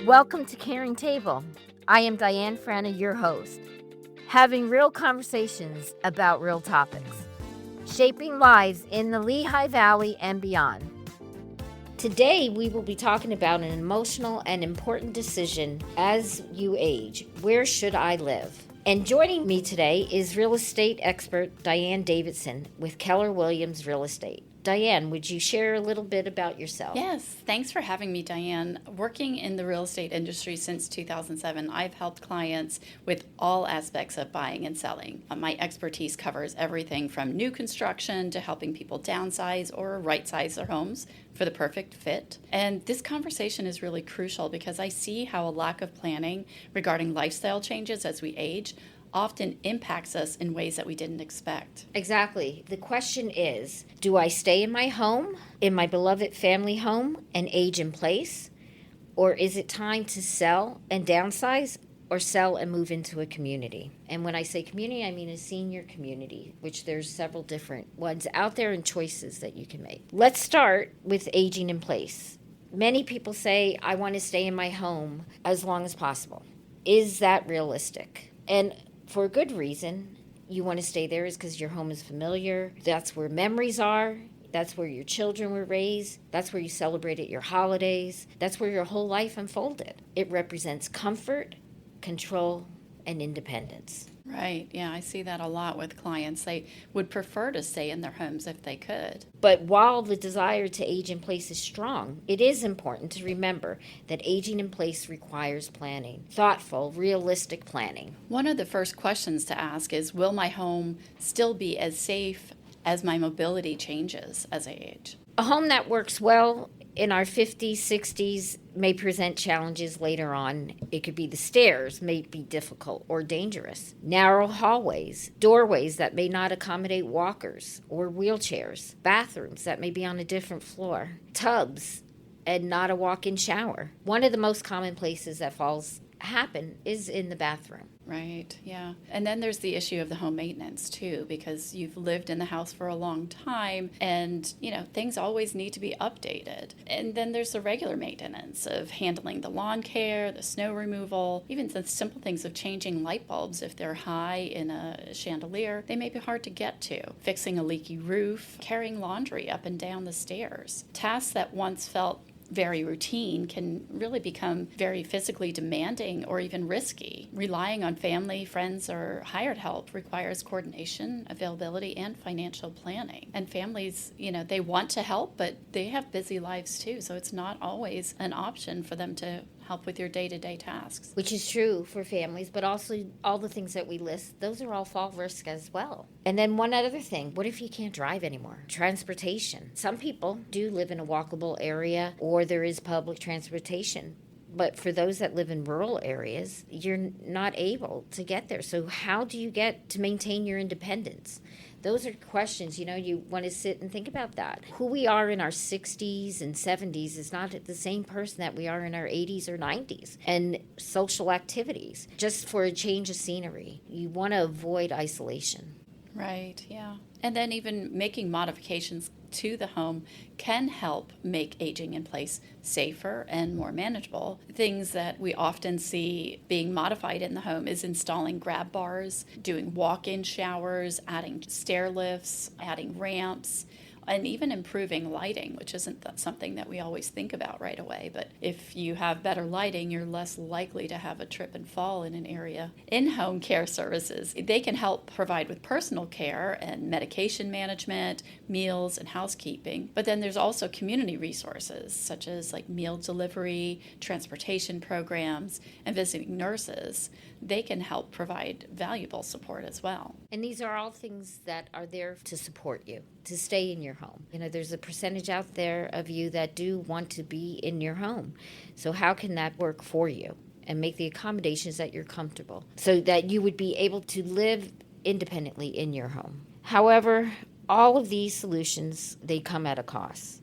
Welcome to Caring Table. I am Diane Frana, your host, having real conversations about real topics, shaping lives in the Lehigh Valley and beyond. Today, we will be talking about an emotional and important decision as you age. Where should I live? And joining me today is real estate expert Diane Davidson with Keller Williams Real Estate. Diane, would you share a little bit about yourself? Yes, thanks for having me, Diane. Working in the real estate industry since 2007, I've helped clients with all aspects of buying and selling. My expertise covers everything from new construction to helping people downsize or right-size their homes for the perfect fit. And this conversation is really crucial because I see how a lack of planning regarding lifestyle changes as we age often impacts us in ways that we didn't expect. Exactly. The question is, do I stay in my home, in my beloved family home, and age in place? Or is it time to sell and downsize, or sell and move into a community? And when I say community, I mean a senior community, which there's several different ones out there and choices that you can make. Let's start with aging in place. Many people say, I want to stay in my home as long as possible. Is that realistic? And for a good reason. You want to stay there is because your home is familiar. That's where memories are. That's where your children were raised. That's where you celebrated your holidays. That's where your whole life unfolded. It represents comfort, control, and independence. Right. Yeah, I see that a lot with clients. They would prefer to stay in their homes if they could. But while the desire to age in place is strong, it is important to remember that aging in place requires planning, thoughtful, realistic planning. One of the first questions to ask is, will my home still be as safe as my mobility changes as I age? A home that works well in our 50s, 60s may present challenges later on. It could be the stairs may be difficult or dangerous. Narrow hallways, doorways that may not accommodate walkers or wheelchairs, bathrooms that may be on a different floor, tubs and not a walk-in shower. One of the most common places that falls happen is in the bathroom. Right, yeah. And then there's the issue of the home maintenance too, because you've lived in the house for a long time and, things always need to be updated. And then there's the regular maintenance of handling the lawn care, the snow removal, even the simple things of changing light bulbs if they're high in a chandelier. They may be hard to get to. Fixing a leaky roof, carrying laundry up and down the stairs. Tasks that once felt very routine can really become very physically demanding or even risky. Relying on family, friends, or hired help requires coordination, availability, and financial planning. And families, they want to help, but they have busy lives too, so it's not always an option for them to help with your day-to-day tasks. Which is true for families, but also all the things that we list, those are all fall risk as well. And then one other thing, what if you can't drive anymore? Transportation. Some people do live in a walkable area or there is public transportation. But for those that live in rural areas, you're not able to get there. So how do you get to maintain your independence? Those are questions, you want to sit and think about that. Who we are in our 60s and 70s is not the same person that we are in our 80s or 90s. And social activities, just for a change of scenery. You want to avoid isolation. Right, yeah. And then even making modifications to the home can help make aging in place safer and more manageable. Things that we often see being modified in the home is installing grab bars, doing walk-in showers, adding stair lifts, adding ramps, and even improving lighting, which isn't something that we always think about right away. But if you have better lighting, you're less likely to have a trip and fall in an area. In-home care services, they can help provide with personal care and medication management, meals, and housekeeping. But then there's also community resources, such as like meal delivery, transportation programs, and visiting nurses. They can help provide valuable support as well. And these are all things that are there to support you, to stay in your home. There's a percentage out there of you that do want to be in your home. So how can that work for you and make the accommodations that you're comfortable so that you would be able to live independently in your home? However, all of these solutions, they come at a cost.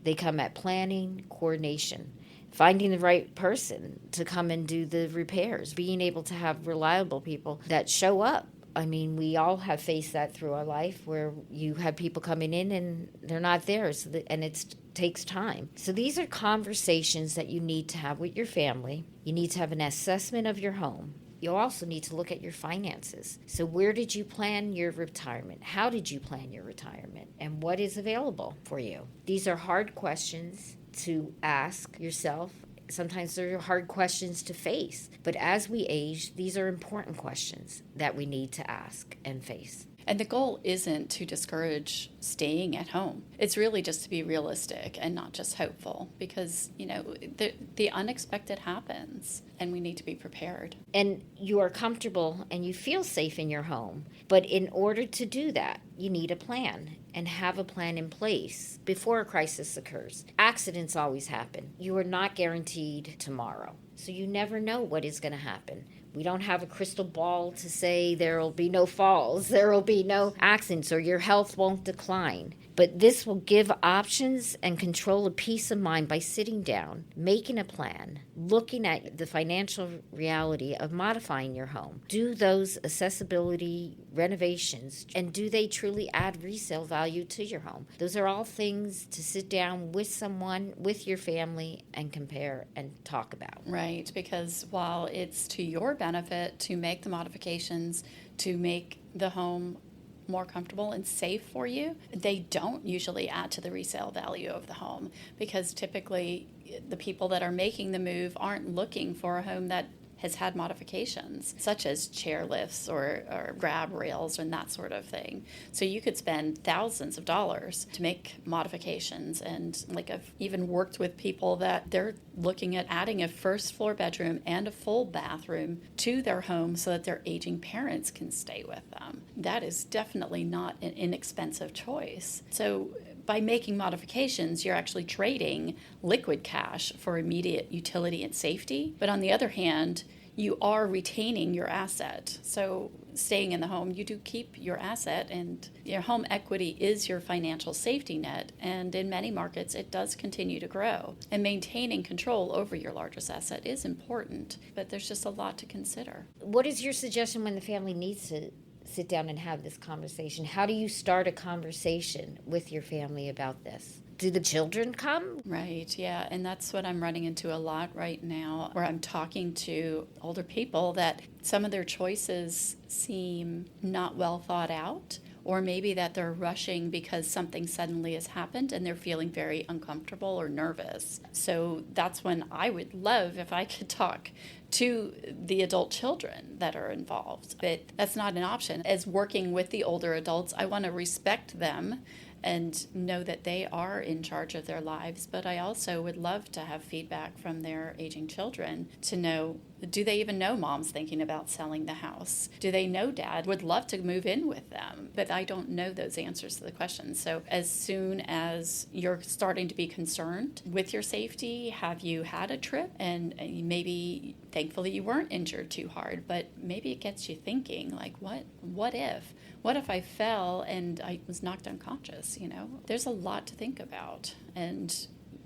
They come at planning, coordination, finding the right person to come and do the repairs, being able to have reliable people that show up. I mean, we all have faced that through our life where you have people coming in and they're not there. And it's takes time. So these are conversations that you need to have with your family. You need to have an assessment of your home. You also need to look at your finances. So where did you plan your retirement? How did you plan your retirement? And what is available for you? These are hard questions to ask yourself. Sometimes they're hard questions to face. But as we age, these are important questions that we need to ask and face. And the goal isn't to discourage staying at home. It's really just to be realistic and not just hopeful, because, the unexpected happens and we need to be prepared. And you are comfortable and you feel safe in your home. But in order to do that, you need a plan and have a plan in place before a crisis occurs. Accidents always happen. You are not guaranteed tomorrow. So you never know what is going to happen. We don't have a crystal ball to say there will be no falls, there will be no accidents, or your health won't decline. But this will give options and control of peace of mind by sitting down, making a plan, looking at the financial reality of modifying your home. Do those accessibility renovations, and do they truly add resale value to your home? Those are all things to sit down with someone, with your family, and compare and talk about. Right, because while it's to your benefit to make the modifications to make the home more comfortable and safe for you, they don't usually add to the resale value of the home, because typically the people that are making the move aren't looking for a home that has had modifications, such as chair lifts or grab rails and that sort of thing. So you could spend thousands of dollars to make modifications. And I've even worked with people that they're looking at adding a first floor bedroom and a full bathroom to their home so that their aging parents can stay with them. That is definitely not an inexpensive choice. So by making modifications, you're actually trading liquid cash for immediate utility and safety. But on the other hand, you are retaining your asset. So staying in the home, you do keep your asset, and your home equity is your financial safety net. And in many markets, it does continue to grow. And maintaining control over your largest asset is important, but there's just a lot to consider. What is your suggestion when the family needs to sit down and have this conversation? How do you start a conversation with your family about this? Do the children come? Right, yeah. And that's what I'm running into a lot right now, where I'm talking to older people that some of their choices seem not well thought out, or maybe that they're rushing because something suddenly has happened and they're feeling very uncomfortable or nervous. So that's when I would love if I could talk to the adult children that are involved. But that's not an option. As working with the older adults, I want to respect them and know that they are in charge of their lives. But I also would love to have feedback from their aging children to know, do they even know mom's thinking about selling the house? Do they know dad would love to move in with them? But I don't know those answers to the questions. So as soon as you're starting to be concerned with your safety, have you had a trip? And maybe, thankfully, you weren't injured too hard, but maybe it gets you thinking, like, what if? What if I fell and I was knocked unconscious? There's a lot to think about. And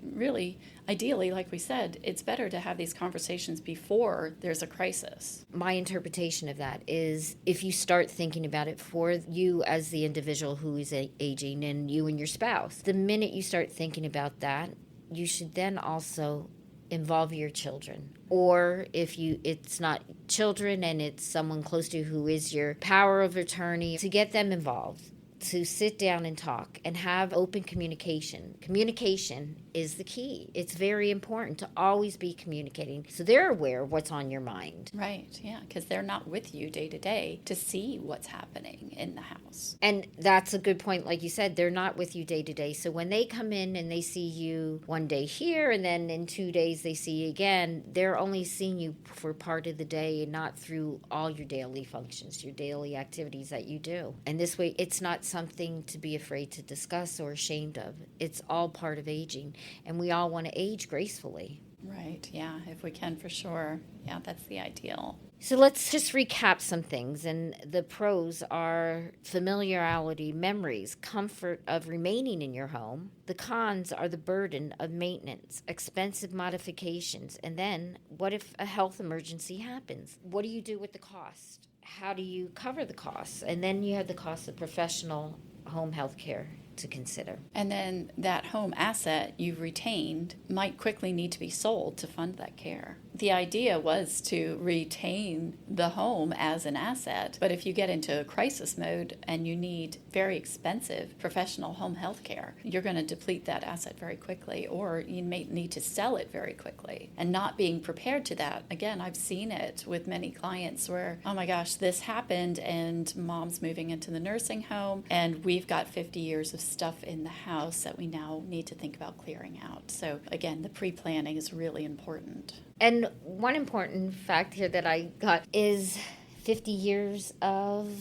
really, ideally, like we said, it's better to have these conversations before there's a crisis. My interpretation of that is, if you start thinking about it for you as the individual who is aging and you and your spouse, the minute you start thinking about that, you should then also involve your children. Or if it's not children and it's someone close to you who is your power of attorney, to get them involved, to sit down and talk and have open communication. Communication is the key. It's very important to always be communicating so they're aware of what's on your mind. Right, yeah, because they're not with you day to day to see what's happening in the house. And that's a good point. Like you said, they're not with you day to day. So when they come in and they see you one day here and then in 2 days they see you again, they're only seeing you for part of the day and not through all your daily functions, your daily activities that you do. And this way, it's not something to be afraid to discuss or ashamed of. It's all part of aging, and we all want to age gracefully. Right, yeah, if we can, for sure. Yeah, that's the ideal. So let's just recap some things. And the pros are familiarity, memories, comfort of remaining in your home. The cons are the burden of maintenance, expensive modifications. And then what if a health emergency happens? What do you do with the cost? How do you cover the costs? And then you have the cost of professional home health care to consider. And then that home asset you've retained might quickly need to be sold to fund that care. The idea was to retain the home as an asset, but if you get into a crisis mode and you need very expensive professional home health care, you're going to deplete that asset very quickly, or you may need to sell it very quickly. And not being prepared to that, again, I've seen it with many clients where, oh my gosh, this happened and mom's moving into the nursing home and we've got 50 years of stuff in the house that we now need to think about clearing out. So again, the pre-planning is really important. And one important fact here that I got is 50 years of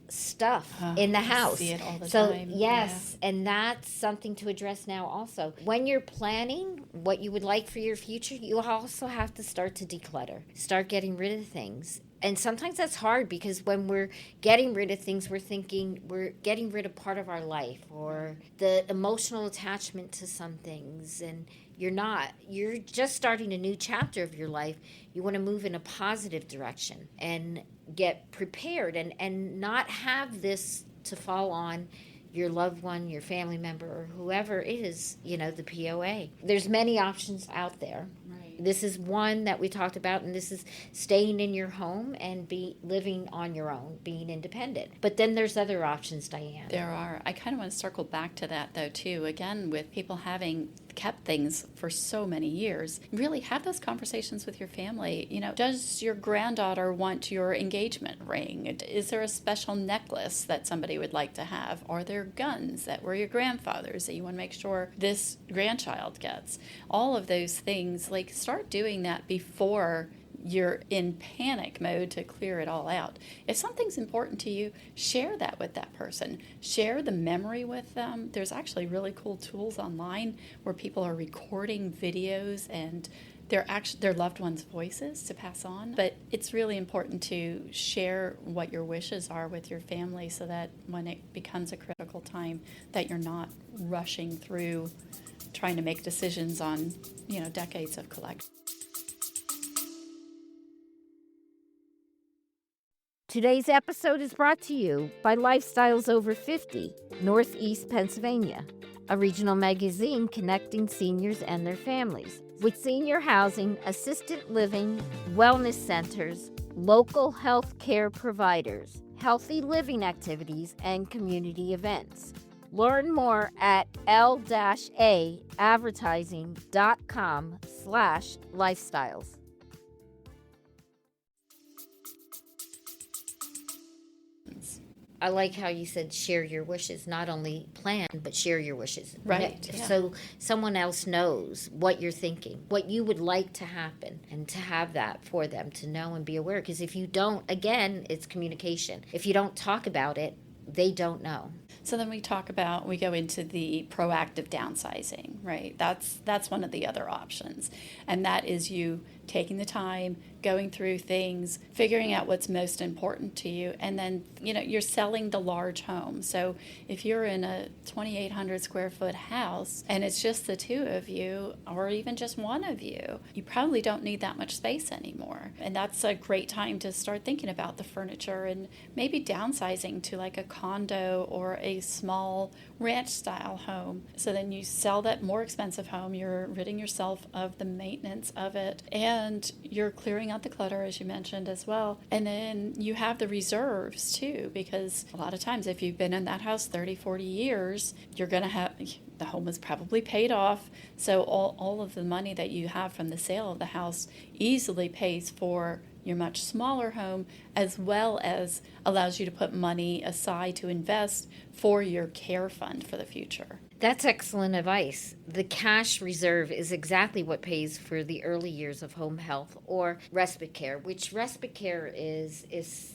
stuff in the house. I see it all the so time. Yes, yeah. And that's something to address now also. When you're planning what you would like for your future, you also have to start to declutter. Start getting rid of things. And sometimes that's hard because when we're getting rid of things, we're thinking we're getting rid of part of our life or the emotional attachment to some things. And you're not. You're just starting a new chapter of your life. You want to move in a positive direction and get prepared and not have this to fall on your loved one, your family member, or whoever is, the POA. There's many options out there. Right. This is one that we talked about, and this is staying in your home and living on your own, being independent. But then there's other options, Diane. There are. I kind of want to circle back to that, though, too. Again, with people having kept things for so many years, really have those conversations with your family. Does your granddaughter want your engagement ring? Is there a special necklace that somebody would like to have? Are there guns that were your grandfather's that you want to make sure this grandchild gets? All of those things, start doing that before you're in panic mode to clear it all out. If something's important to you, share that with that person. Share the memory with them. There's actually really cool tools online where people are recording videos and their loved ones' voices to pass on. But it's really important to share what your wishes are with your family so that when it becomes a critical time that you're not rushing through trying to make decisions on, decades of collection. Today's episode is brought to you by Lifestyles Over 50, Northeast Pennsylvania, a regional magazine connecting seniors and their families with senior housing, assisted living, wellness centers, local health care providers, healthy living activities, and community events. Learn more at l-advertising.com/lifestyles. I like how you said share your wishes, not only plan, but share your wishes. Right. Yeah. So someone else knows what you're thinking, what you would like to happen, and to have that for them to know and be aware. Because if you don't, again, it's communication. If you don't talk about it, they don't know. So then we go into the proactive downsizing, right? That's one of the other options. And that is you taking the time, going through things, figuring out what's most important to you, and then, you're selling the large home. So if you're in a 2,800 square foot house and it's just the two of you, or even just one of you, you probably don't need that much space anymore. And that's a great time to start thinking about the furniture and maybe downsizing to like a condo or a small ranch style home. So then you sell that more expensive home, you're ridding yourself of the maintenance of it, and you're clearing out the clutter, as you mentioned as well. And then you have the reserves too, because a lot of times if you've been in that house 30, 40 years, you're going to have, the home is probably paid off. So all of the money that you have from the sale of the house easily pays for your much smaller home, as well as allows you to put money aside to invest for your care fund for the future. That's excellent advice. The cash reserve is exactly what pays for the early years of home health or respite care, which respite care is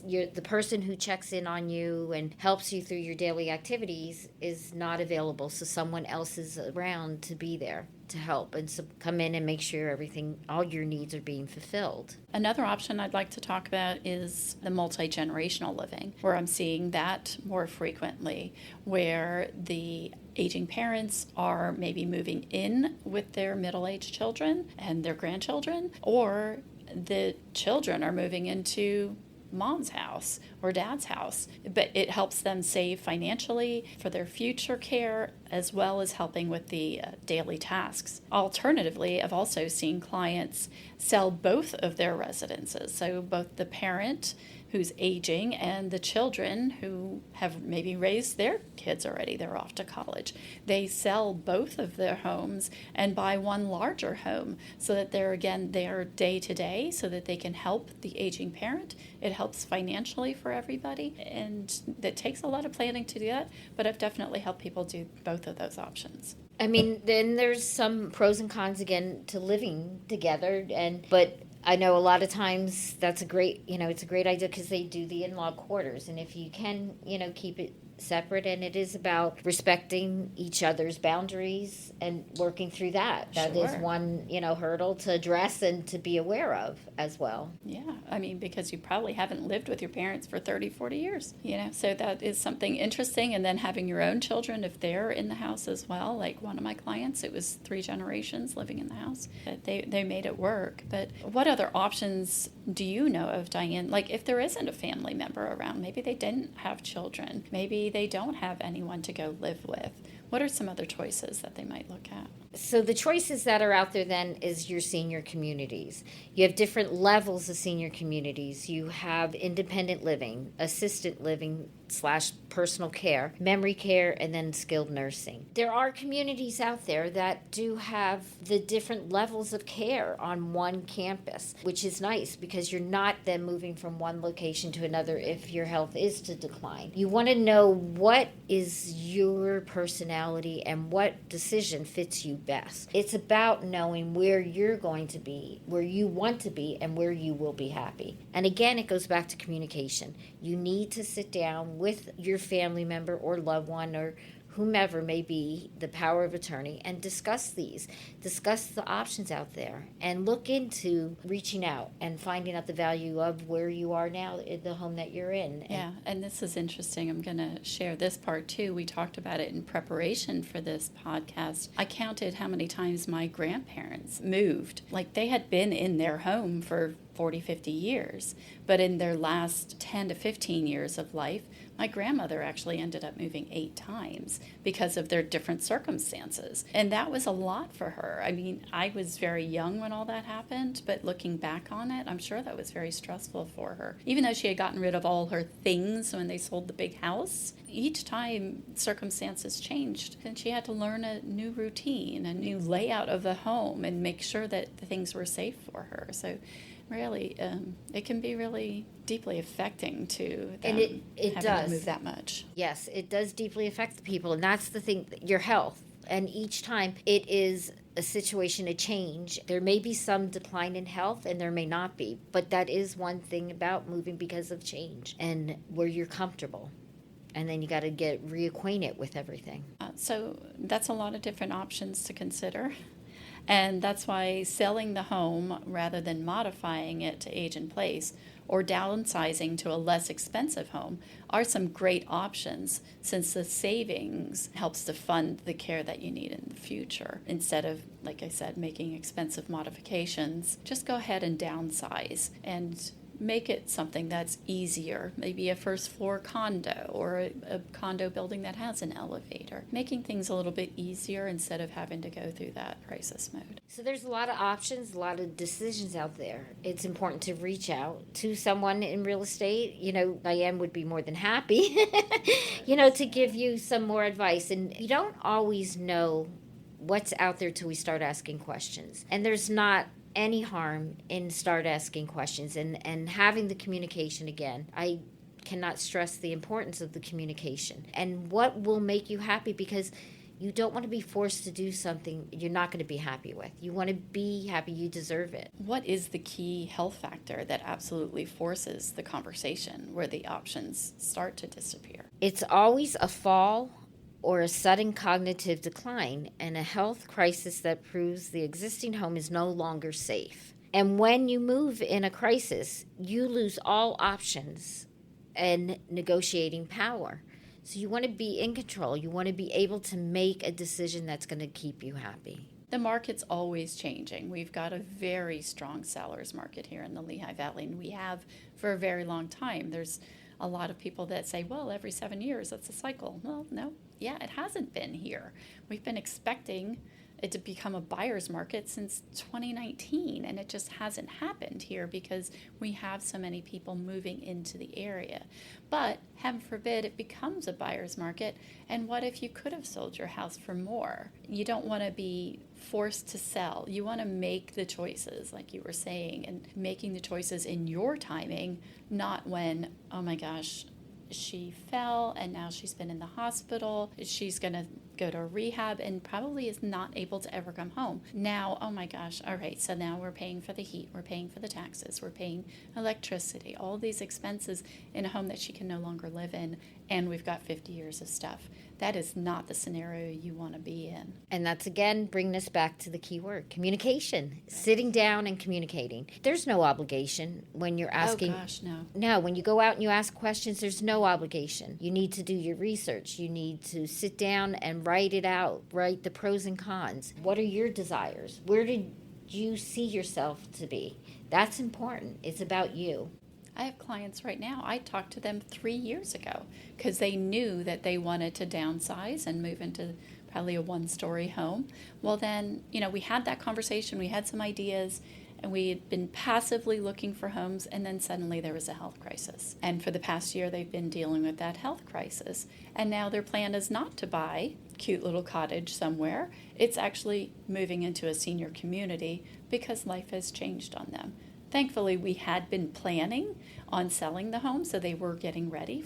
you're, the person who checks in on you and helps you through your daily activities is not available, so someone else is around to be there to help and come in and make sure all your needs are being fulfilled. Another option I'd like to talk about is the multi-generational living, where I'm seeing that more frequently, where the aging parents are maybe moving in with their middle-aged children and their grandchildren, or the children are moving into mom's house or dad's house. But it helps them save financially for their future care, as well as helping with the daily tasks. Alternatively, I've also seen clients sell both of their residences. So both the parent who's aging and the children who have maybe raised their kids already, they're off to college. They sell both of their homes and buy one larger home so that they're day to day, so that they can help the aging parent. It helps financially for everybody, and that takes a lot of planning to do that, but I've definitely helped people do both of those options. I mean, then there's some pros and cons again to living together, but I know a lot of times that's it's a great idea because they do the in-law quarters, and if you can, keep it separate, and it is about respecting each other's boundaries and working through that. That is Sure. one, hurdle to address and to be aware of as well. Yeah, I mean, because you probably haven't lived with your parents for 30, 40 years, so that is something interesting. And then having your own children, if they're in the house as well, like one of my clients, it was 3 generations living in the house. But they made it work. But what other options do you know of, Diane? Like if there isn't a family member around, maybe they didn't have children, maybe they don't have anyone to go live with. What are some other choices that they might look at? So the choices that are out there then is your senior communities. You have different levels of senior communities. You have independent living, assisted living / personal care, memory care, and then skilled nursing. There are communities out there that do have the different levels of care on one campus, which is nice because you're not then moving from one location to another if your health is to decline. You want to know what is your personality and what decision fits you best. It's about knowing where you're going to be, where you want to be, and where you will be happy. And again, it goes back to communication. You need to sit down with your family member or loved one or whomever may be the power of attorney and discuss the options out there, and look into reaching out and finding out the value of where you are now in the home that you're in. Yeah, and this is interesting. I'm going to share this part too. We talked about it in preparation for this podcast. I counted how many times my grandparents moved. Like they had been in their home for 40, 50 years, but in their last 10 to 15 years of life, my grandmother actually ended up moving 8 times because of their different circumstances. And that was a lot for her. I mean, I was very young when all that happened, but looking back on it, I'm sure that was very stressful for her. Even though she had gotten rid of all her things when they sold the big house, each time circumstances changed, and she had to learn a new routine, a new layout of the home, and make sure that the things were safe for her. So really, it can be really deeply affecting to them, and it having does to move that much. Yes, it does deeply affect the people, and that's the thing, your health. And each time it is a situation, a change. There may be some decline in health and there may not be, but that is one thing about moving because of change and where you're comfortable. And then you got to get reacquainted with everything. So that's a lot of different options to consider. And that's why selling the home rather than modifying it to age in place or downsizing to a less expensive home are some great options, since the savings helps to fund the care that you need in the future. Instead of, like I said, making expensive modifications, just go ahead and downsize and make it something that's easier, maybe a first floor condo or a condo building that has an elevator, making things a little bit easier instead of having to go through that crisis mode. So there's a lot of options, a lot of decisions out there. It's important to reach out to someone in real estate. Diane would be more than happy, to give you some more advice. And you don't always know what's out there till we start asking questions. And there's not any harm in start asking questions and having the communication again. I cannot stress the importance of the communication and what will make you happy, because you don't want to be forced to do something you're not going to be happy with. You want to be happy. You deserve it. What is the key health factor that absolutely forces the conversation where the options start to disappear? It's always a fall or a sudden cognitive decline and a health crisis that proves the existing home is no longer safe. And when you move in a crisis, you lose all options and negotiating power. So you want to be in control. You want to be able to make a decision that's going to keep you happy. The market's always changing. We've got a very strong seller's market here in the Lehigh Valley, and we have for a very long time. There's a lot of people that say, well, every 7 years, that's a cycle. Well, no, yeah, it hasn't been here. We've been expecting it to become a buyer's market since 2019, and it just hasn't happened here because we have so many people moving into the area. But heaven forbid it becomes a buyer's market, and what if you could have sold your house for more? You don't want to be forced to sell. You want to make the choices, like you were saying, and making the choices in your timing, not when, oh my gosh, she fell and now she's been in the hospital. She's going to go to rehab and probably is not able to ever come home. Now, oh my gosh, all right, so now we're paying for the heat, we're paying for the taxes, we're paying electricity, all these expenses in a home that she can no longer live in, and we've got 50 years of stuff. That is not the scenario you want to be in. And that's, again, bringing us back to the key word, communication. Right. Sitting down and communicating. There's no obligation when you're asking. Oh, gosh, no. No, when you go out and you ask questions, there's no obligation. You need to do your research. You need to sit down and write it out, write the pros and cons. What are your desires? Where did you see yourself to be? That's important. It's about you. I have clients right now. I talked to them 3 years ago because they knew that they wanted to downsize and move into probably a one-story home. Well, then, we had that conversation. We had some ideas, and we had been passively looking for homes, and then suddenly there was a health crisis. And for the past year, they've been dealing with that health crisis. And now their plan is not to buy a cute little cottage somewhere. It's actually moving into a senior community because life has changed on them. Thankfully, we had been planning on selling the home, so they were getting ready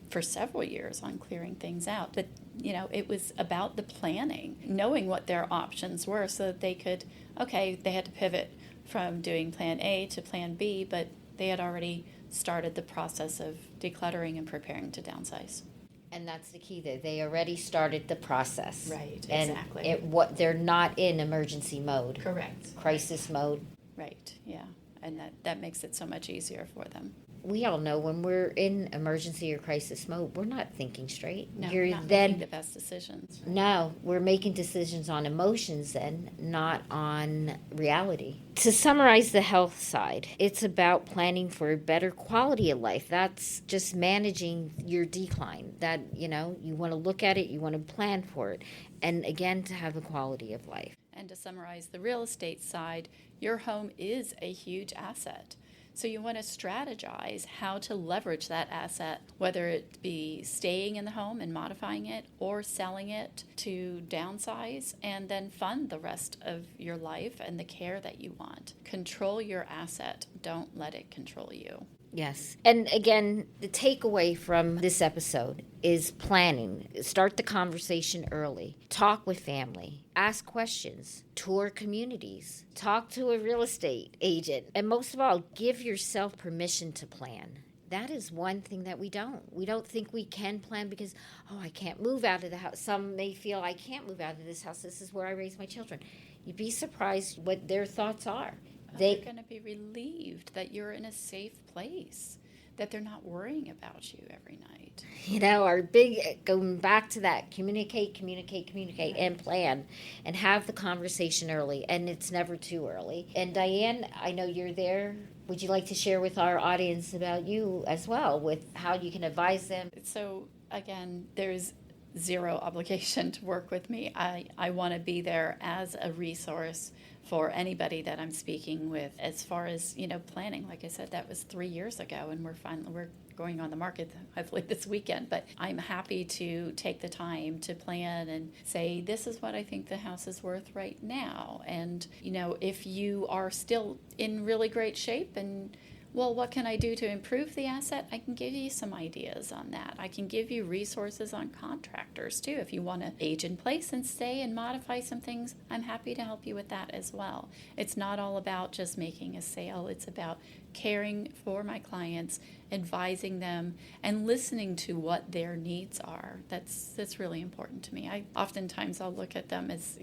for several years on clearing things out. But, it was about the planning, knowing what their options were so that they could, they had to pivot from doing plan A to plan B, but they had already started the process of decluttering and preparing to downsize. And that's the key there. They already started the process. Right, and exactly. They're not in emergency mode. Correct. Crisis mode. Right, yeah. And that makes it so much easier for them. We all know when we're in emergency or crisis mode, we're not thinking straight. No, we're not making the best decisions. Right? No, we're making decisions on emotions then, not on reality. To summarize the health side, it's about planning for a better quality of life. That's just managing your decline. That, you want to look at it, you want to plan for it. And again, to have a quality of life. And to summarize the real estate side, your home is a huge asset. So you want to strategize how to leverage that asset, whether it be staying in the home and modifying it or selling it to downsize and then fund the rest of your life and the care that you want. Control your asset. Don't let it control you. Yes. And again, the takeaway from this episode is planning. Start the conversation early. Talk with family. Ask questions. Tour communities. Talk to a real estate agent. And most of all, give yourself permission to plan. That is one thing that we don't. We don't think we can plan because, I can't move out of the house. Some may feel, I can't move out of this house. This is where I raise my children. You'd be surprised what their thoughts are. They're going to be relieved that you're in a safe place, that they're not worrying about you every night. Our big, going back to that, communicate, and plan, and have the conversation early, and it's never too early. And Diane, I know you're there. Would you like to share with our audience about you as well, with how you can advise them? So, again, there's zero obligation to work with me. I want to be there as a resource for anybody that I'm speaking with. As far as, planning, like I said, that was 3 years ago, and we're going on the market hopefully this weekend. But I'm happy to take the time to plan and say, this is what I think the house is worth right now. And, if you are still in really great shape and what can I do to improve the asset? I can give you some ideas on that. I can give you resources on contractors too. If you want to age in place and stay and modify some things, I'm happy to help you with that as well. It's not all about just making a sale. It's about caring for my clients, advising them, and listening to what their needs are. That's really important to me. Oftentimes I'll look at them as,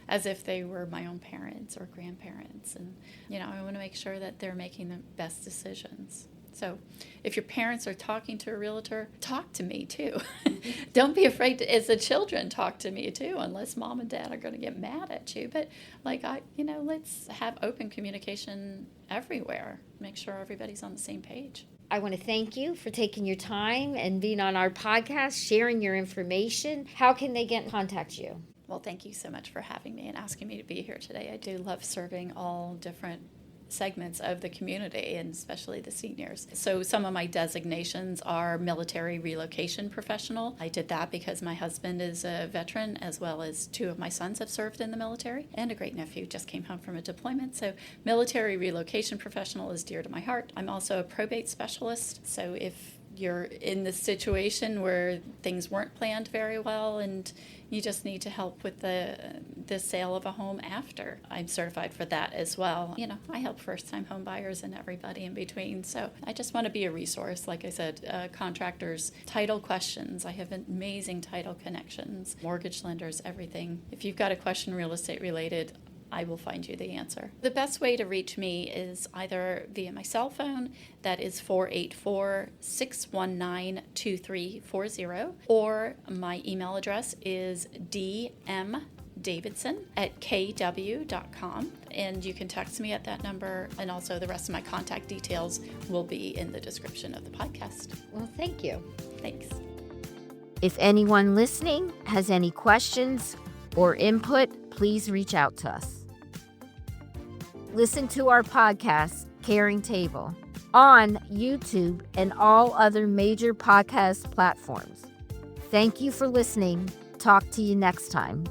as if they were my own parents or grandparents. And, I want to make sure that they're making the best decisions. So if your parents are talking to a realtor, talk to me too. Don't be afraid to, as the children, talk to me too, unless mom and dad are going to get mad at you. But let's have open communication everywhere. Make sure everybody's on the same page. I want to thank you for taking your time and being on our podcast, sharing your information. How can they get in contact you? Well, thank you so much for having me and asking me to be here today. I do love serving all different segments of the community, and especially the seniors. So some of my designations are military relocation professional. I did that because my husband is a veteran, as well as 2 of my sons have served in the military, and a great nephew just came home from a deployment. So military relocation professional is dear to my heart. I'm also a probate specialist. So if you're in the situation where things weren't planned very well and you just need to help with the sale of a home after, I'm certified for that as well. I help first-time home buyers and everybody in between. So I just want to be a resource. Like I said, contractors, title questions. I have amazing title connections, mortgage lenders, everything. If you've got a question real estate related, I will find you the answer. The best way to reach me is either via my cell phone, that is 484-619-2340, or my email address is dmdavidson@kw.com, and you can text me at that number, and also the rest of my contact details will be in the description of the podcast. Well, thank you. Thanks. If anyone listening has any questions or input, please reach out to us. Listen to our podcast, Caring Table, on YouTube and all other major podcast platforms. Thank you for listening. Talk to you next time.